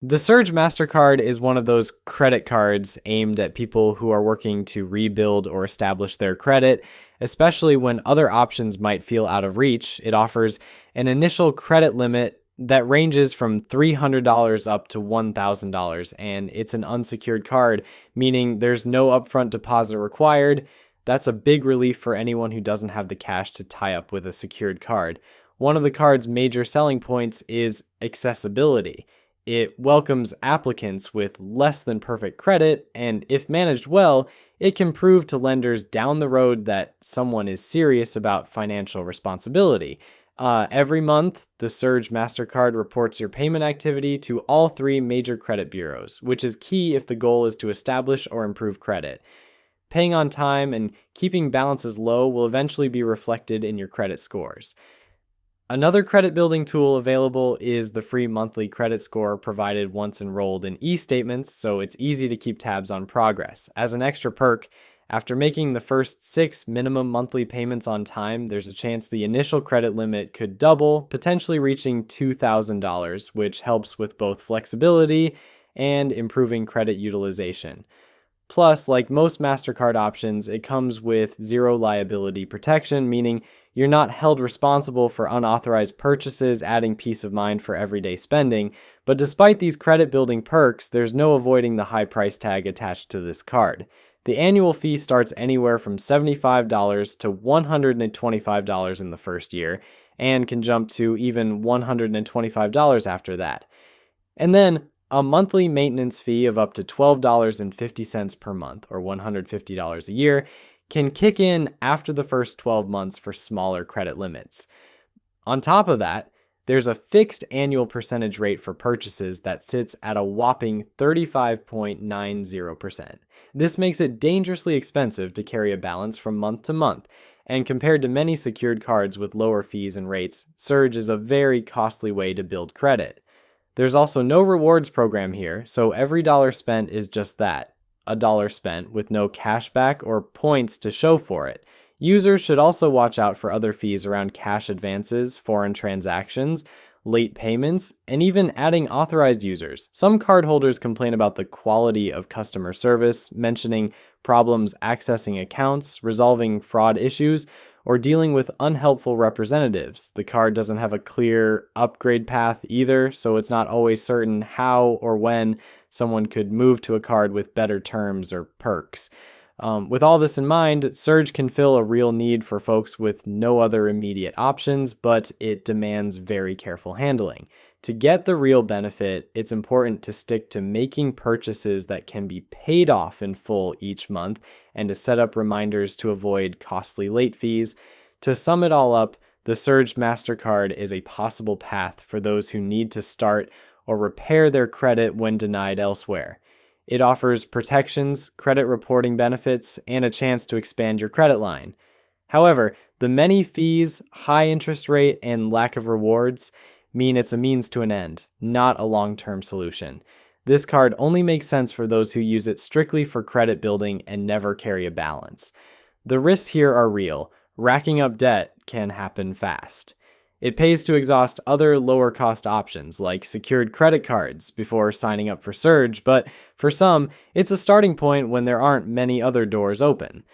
The Surge Mastercard is one of those credit cards aimed at people who are working to rebuild or establish their credit, especially when other options might feel out of reach. It offers an initial credit limit that ranges from $300 up to $1,000, and it's an unsecured card, meaning there's no upfront deposit required. That's a big relief for anyone who doesn't have the cash to tie up with a secured card. One of the card's major selling points is accessibility. It welcomes applicants with less than perfect credit, and if managed well, it can prove to lenders down the road that someone is serious about financial responsibility. Every month, the Surge Mastercard reports your payment activity to all three major credit bureaus, which is key if the goal is to establish or improve credit. Paying on time and keeping balances low will eventually be reflected in your credit scores. Another credit building tool available is the free monthly credit score provided once enrolled in e-statements, so it's easy to keep tabs on progress. As an extra perk, after making the first 6 minimum monthly payments on time, there's a chance the initial credit limit could double, potentially reaching $2,000, which helps with both flexibility and improving credit utilization. Plus, like most MasterCard options, it comes with zero liability protection, meaning you're not held responsible for unauthorized purchases, adding peace of mind for everyday spending. But despite these credit building perks, there's no avoiding the high price tag attached to this card. The annual fee starts anywhere from $75 to $125 in the first year, and can jump to even $125 after that. And then a monthly maintenance fee of up to $12.50 per month, or $150 a year, can kick in after the first 12 months for smaller credit limits. On top of that, there's a fixed annual percentage rate for purchases that sits at a whopping 35.90%. This makes it dangerously expensive to carry a balance from month to month, and compared to many secured cards with lower fees and rates, Surge is a very costly way to build credit. There's also no rewards program here, so every dollar spent is just that, a dollar spent with no cashback or points to show for it. Users should also watch out for other fees around cash advances, foreign transactions, late payments, and even adding authorized users. Some cardholders complain about the quality of customer service, mentioning problems accessing accounts, resolving fraud issues, or dealing with unhelpful representatives. The card doesn't have a clear upgrade path either, so it's not always certain how or when someone could move to a card with better terms or perks. With all this in mind, Surge can fill a real need for folks with no other immediate options, but it demands very careful handling. To get the real benefit, it's important to stick to making purchases that can be paid off in full each month, and to set up reminders to avoid costly late fees. To sum it all up, the Surge Mastercard is a possible path for those who need to start or repair their credit when denied elsewhere. It offers protections, credit reporting benefits, and a chance to expand your credit line. However, the many fees, high interest rate, and lack of rewards mean it's a means to an end, not a long-term solution. This card only makes sense for those who use it strictly for credit building and never carry a balance. The risks here are real. Racking up debt can happen fast. It pays to exhaust other lower cost options like secured credit cards before signing up for Surge, but for some, it's a starting point when there aren't many other doors open.